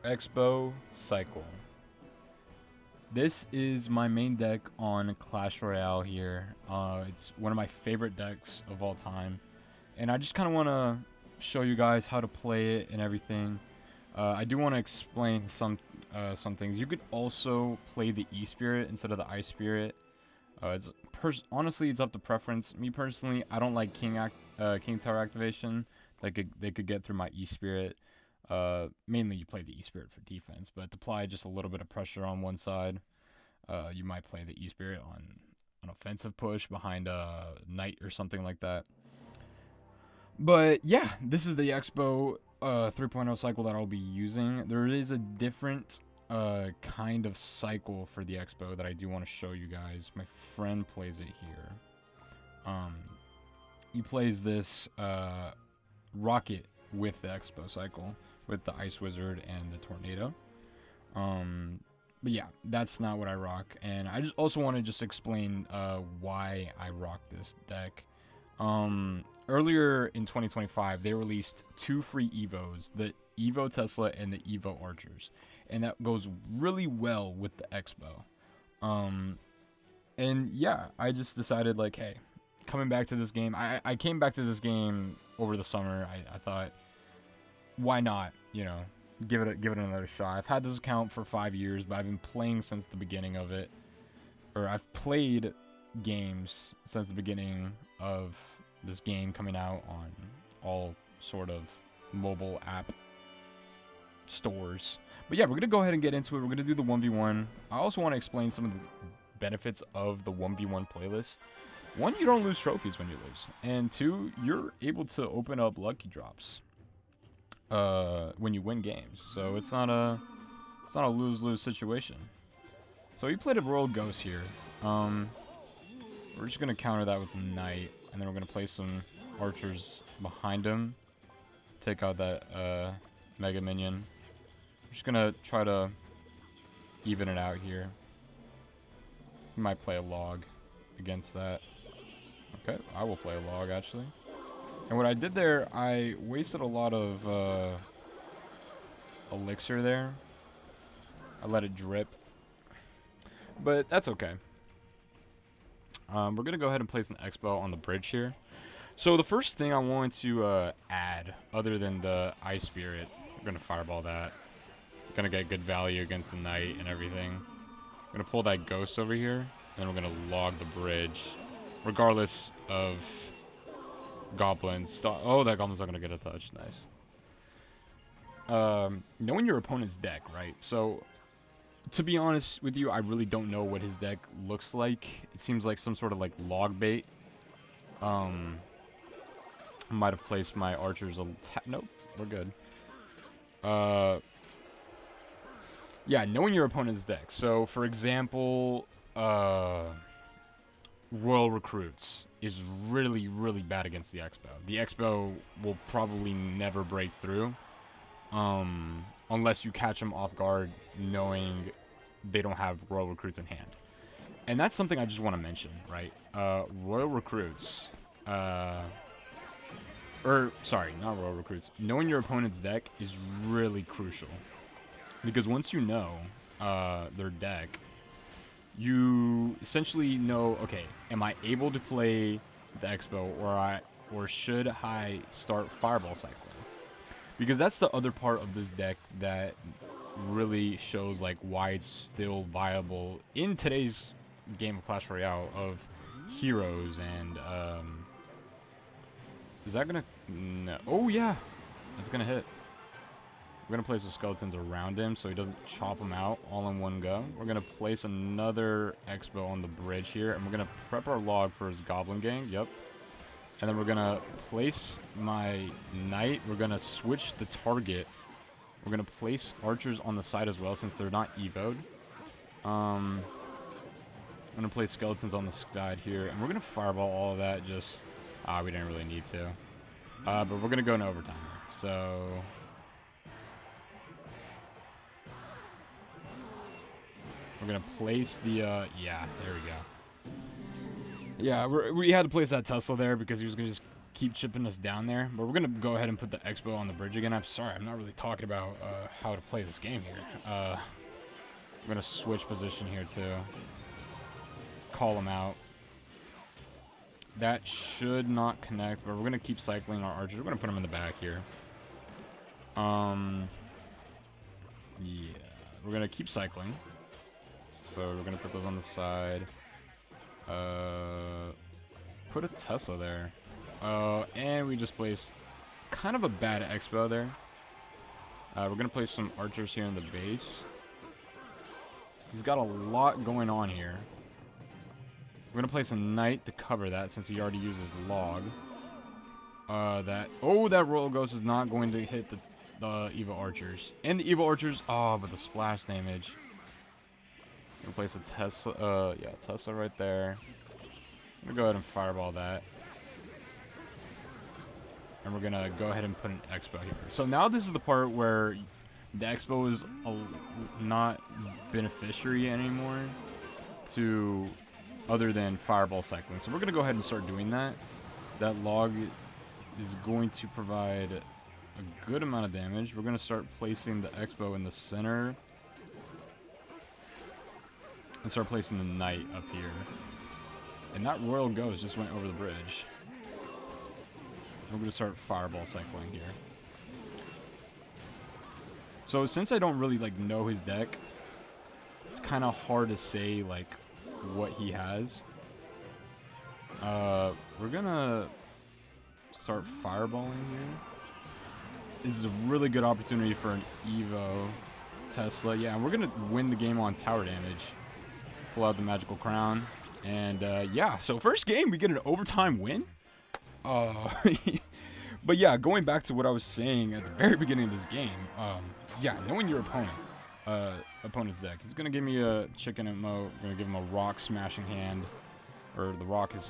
Xbow Cycle. This is my main deck on Clash Royale here. It's one of my favorite decks of all time. And I just kind of want to show you guys how to play it and everything. I do want to explain some things. You could also play the E Spirit instead of the I Spirit. Honestly, it's up to preference. Me personally, I don't like King Tower activation. They could get through my E Spirit. Mainly you play the E Spirit for defense, but to apply just a little bit of pressure on one side, you might play the E Spirit on an offensive push behind a Knight or something like that. But yeah, this is the Expo 3.0 cycle that I'll be using. There is a different kind of cycle for the Expo that I do want to show you guys. My friend plays it here. He plays this rocket with the Expo cycle, with the Ice Wizard and the Tornado. But yeah, that's not what I rock. And I just also want to just explain why I rock this deck. Earlier in 2025, they released two free Evos, the Evo Tesla and the Evo Archers. And that goes really well with the Expo. And yeah, I just decided like, hey, coming back to this game, I came back to this game over the summer. I thought, why not, give it another shot. I've had this account for 5 years, but I've been playing since the beginning of it. Or I've played games since the beginning of this game coming out on all sort of mobile app stores. But yeah, we're going to go ahead and get into it. We're going to do the 1v1. I also want to explain some of the benefits of the 1v1 playlist. One, you don't lose trophies when you lose. And two, you're able to open up lucky drops when you win games. So it's not a lose-lose situation. So he played a Royal Ghost here. We're just going to counter that with Knight. And then we're going to play some Archers behind him. Take out that Mega Minion. We're just going to try to even it out here. He might play a Log against that. Okay, I will play a Log actually. And what I did there, I wasted a lot of elixir there. I let it drip. But that's okay. We're going to go ahead and place an Expo on the bridge here. So the first thing I want to add, other than the Ice Spirit, we're going to Fireball that. Going to get good value against the Knight and everything. I'm going to pull that Ghost over here. And we're going to log the bridge. Regardless of Goblins. Oh, that Goblin's not going to get a touch. Nice. Knowing your opponent's deck, right? So, to be honest with you, I really don't know what his deck looks like. It seems like some sort of like log bait. I might have placed my archers nope, we're good. Yeah, knowing your opponent's deck. So, for example, Royal Recruits is really, really bad against the Expo. The Expo will probably never break through. Unless you catch them off guard knowing they don't have Royal Recruits in hand. And that's something I just want to mention, right? Royal Recruits, sorry, not Royal Recruits. Knowing your opponent's deck is really crucial. Because once you know their deck, you essentially know, okay, am I able to play the Expo or should I start Fireball cycling? Because that's the other part of this deck that really shows like why it's still viable in today's game of Clash Royale of heroes and is that gonna no. Oh yeah, that's gonna hit. We're gonna place the skeletons around him so he doesn't chop them out all in one go. We're gonna place another Expo on the bridge here, and we're gonna prep our log for his Goblin Gang. Yep. And then we're gonna place my Knight. We're gonna switch the target. We're gonna place archers on the side as well since they're not evoed. I'm gonna place skeletons on the side here, and we're gonna fireball all of that. Just we didn't really need to, but we're gonna go in overtime. So we're gonna place the yeah, there we go. Yeah, we had to place that Tesla there because he was gonna just keep chipping us down there. But we're going to go ahead and put the xbow on the bridge again. I'm sorry, I'm not really talking about how to play this game here. I'm going to switch position here to call him out. That should not connect, but we're going to keep cycling our archers. We're going to put them in the back here. Yeah, we're going to keep cycling. So we're going to put those on the side. Put a Tesla there. And we just placed kind of a bad xbow there. We're going to place some archers here in the base. He's got a lot going on here. We're going to place a knight to cover that since he already uses log. That royal ghost is not going to hit the evil archers. And the evil archers, but the splash damage. I'm going to place a Tesla, Tesla right there. I'm going to go ahead and fireball that. And we're going to go ahead and put an xbow here. So now this is the part where the xbow is not beneficiary anymore to other than fireball cycling. So we're going to go ahead and start doing that. That log is going to provide a good amount of damage. We're going to start placing the xbow in the center. And start placing the knight up here. And that royal ghost just went over the bridge. We're going to start fireball cycling here. So since I don't really know his deck, it's kind of hard to say what he has. We're going to start fireballing here. This is a really good opportunity for an Evo Tesla. Yeah, and we're going to win the game on tower damage. Pull out the magical crown. And yeah, so first game we get an overtime win. But yeah, going back to what I was saying at the very beginning of this game, yeah, knowing your opponent's deck, he's gonna give me a chicken emote, gonna give him a rock smashing hand, or the rock is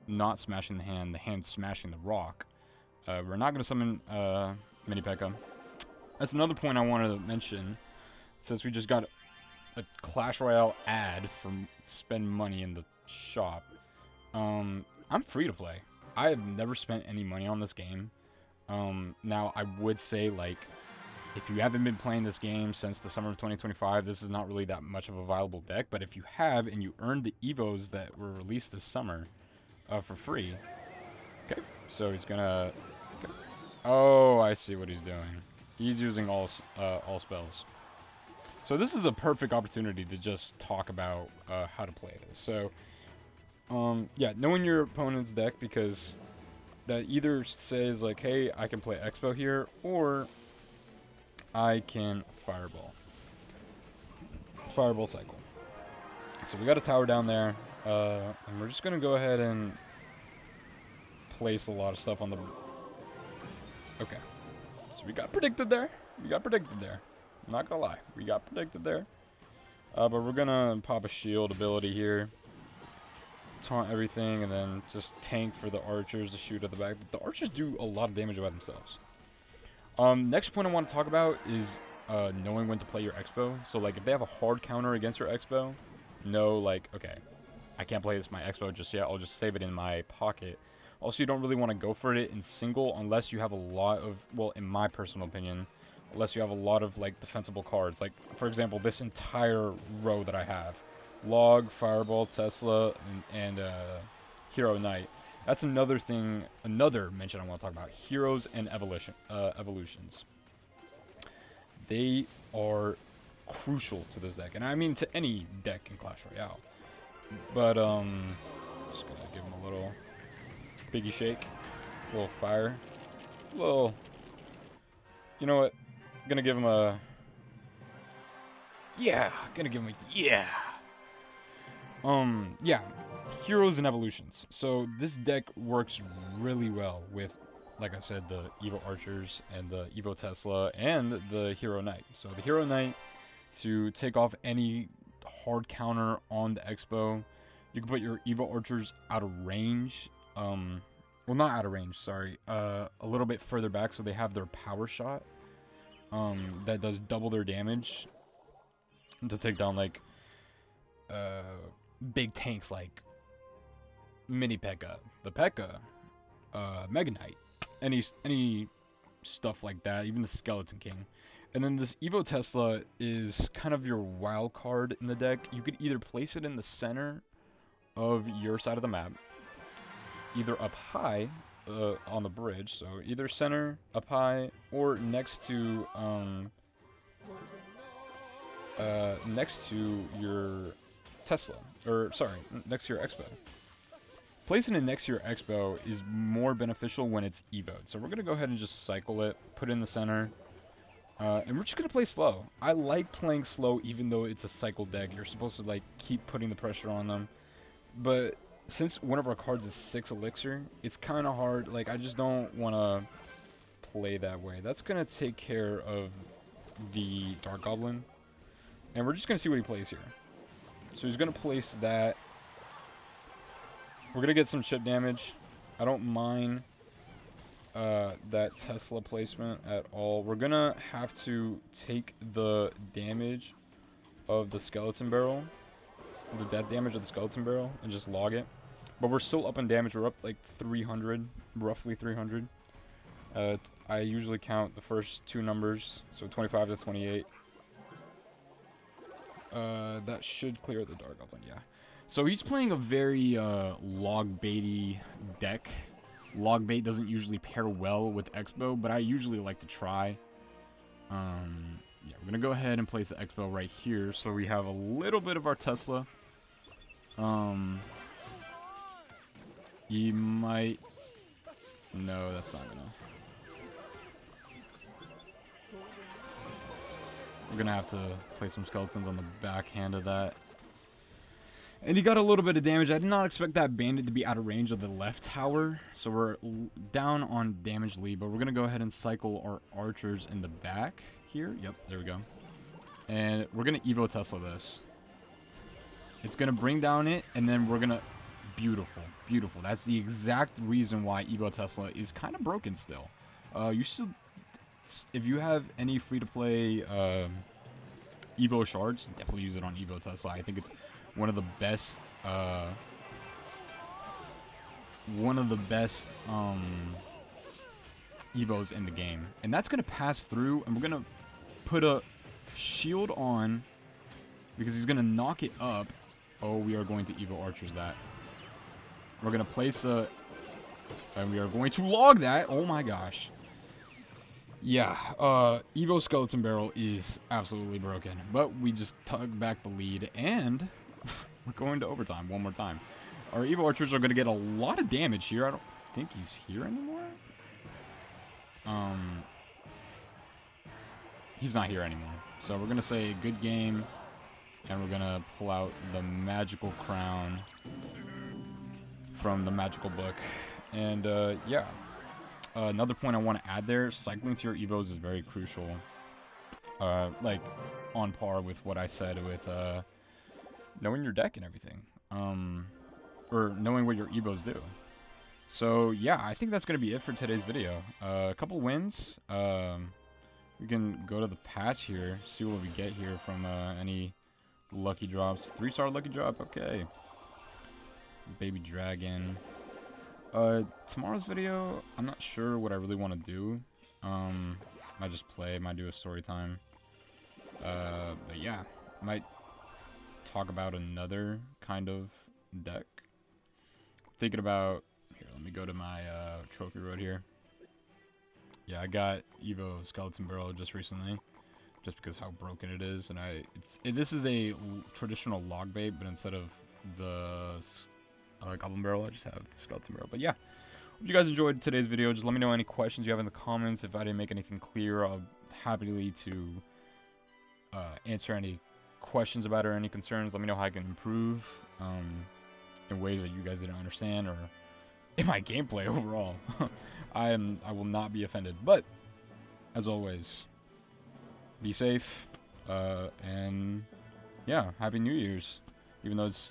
not smashing the hand smashing the rock. We're not gonna summon Mini P.E.K.K.A. That's another point I wanted to mention, since we just got a Clash Royale ad for spend money in the shop. I'm free to play. I have never spent any money on this game. Now, I would say, if you haven't been playing this game since the summer of 2025, this is not really that much of a viable deck. But if you have, and you earned the Evos that were released this summer for free. Okay, so he's gonna... Okay. Oh, I see what he's doing. He's using all spells. So this is a perfect opportunity to just talk about how to play this. So... yeah, knowing your opponent's deck, because that either says hey, I can play xbow here, or I can fireball cycle. So we got a tower down there, and we're just gonna go ahead and place a lot of stuff on the... Okay, so we got predicted there. I'm not gonna lie, we got predicted there. But we're gonna pop a shield ability here. Taunt everything, and then just tank for the archers to shoot at the back. The archers do a lot of damage by themselves. Next point I want to talk about is knowing when to play your xbow. So if they have a hard counter against your xbow, know okay, I can't play my xbow just yet. I'll just save it in my pocket. Also, you don't really want to go for it in single unless you have a lot of, well, in my personal opinion, unless you have a lot of defensible cards. For example, this entire row that I have. Log, Fireball, Tesla, and Hero Knight. That's another mention I want to talk about. Heroes and evolutions. They are crucial to this deck, and I mean to any deck in Clash Royale. But just gonna give him a little piggy shake, a little fire, a little. You know what? Gonna give him a. Yeah, yeah. Yeah, heroes and evolutions. So this deck works really well with, like I said, the Evo Archers and the Evo Tesla and the Hero Knight. So the Hero Knight, to take off any hard counter on the Expo, you can put your Evo Archers out of range. Well, not out of range, sorry. A little bit further back, so they have their power shot. That does double their damage to take down big tanks like Mini P.E.K.K.A. The P.E.K.K.A. Mega Knight, any stuff like that, even the Skeleton King. And then this Evo Tesla is kind of your wild card in the deck. You could either place it in the center of your side of the map, either up high on the bridge, so either center, up high, or next to your Tesla, or sorry, next to your xbow. Placing it next to your xbow is more beneficial when it's evoed. So we're gonna go ahead and just cycle it, put it in the center, and we're just gonna play slow. I like playing slow, even though it's a cycle deck. You're supposed to like keep putting the pressure on them, but since one of our cards is 6 elixir, it's kind of hard. Like, I just don't want to play that way. That's gonna take care of the Dark Goblin, and we're just gonna see what he plays here. So he's gonna place that. We're gonna get some chip damage. I don't mind that Tesla placement at all. We're gonna have to take the damage of the skeleton barrel, the death damage of the skeleton barrel, and just log it. But we're still up in damage. We're up like 300, roughly 300. I usually count the first 2 numbers, so 25 to 28. That should clear the Dark Goblin, yeah. So he's playing a very log baity deck. Log bait doesn't usually pair well with xbow, but I usually like to try. Yeah, we're gonna go ahead and place the xbow right here, so we have a little bit of our Tesla. He might. No, that's not gonna. We're gonna have to place some skeletons on the backhand of that. And he got a little bit of damage. I did not expect that bandit to be out of range of the left tower. So we're down on damage lead, but we're going to go ahead and cycle our archers in the back here. Yep, there we go. And we're going to Evo Tesla this. It's going to bring down it, and then we're going to... Beautiful, beautiful. That's the exact reason why Evo Tesla is kind of broken still. You should... If you have any free-to-play Evo shards, definitely use it on Evo Tesla. I think it's one of the best Evos in the game. And that's going to pass through, and we're going to put a shield on because he's going to knock it up. Oh, we are going to Evo Archers that. We're going to place a... And we are going to log that. Oh my gosh. Yeah, Evo Skeleton Barrel is absolutely broken. But we just tug back the lead, and... We're going to overtime one more time. Our Evo Archers are going to get a lot of damage here. I don't think he's here anymore. He's not here anymore. So we're going to say good game. And we're going to pull out the magical crown from the magical book. And, yeah. Another point I want to add there. Cycling to your Evos is very crucial. Like, on par with what I said with, knowing your deck and everything, or knowing what your Evos do. So yeah, I think that's gonna be it for today's video. A couple wins. We can go to the patch here, see what we get here from any lucky drops. 3-star lucky drop. Okay. Baby dragon. Tomorrow's video, I'm not sure what I really want to do. Might just play. Might do a story time. But yeah, might talk about another kind of deck. Thinking about... Here, let me go to my trophy road here. Yeah, I got Evo Skeleton Barrel just recently. Just because how broken it is. And this is a traditional log bait, but instead of the Goblin Barrel, I just have the Skeleton Barrel. But yeah, hope you guys enjoyed today's video. Just let me know any questions you have in the comments. If I didn't make anything clear, I'll happily to answer any questions about it or any concerns. Let me know how I can improve in ways that you guys didn't understand, or in my gameplay overall. I will not be offended. But as always, be safe, and yeah, Happy New Year's, even though it's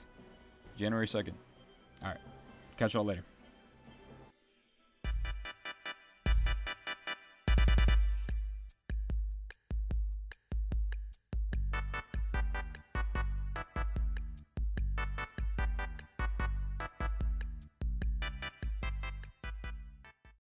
January 2nd. Alright, catch y'all later.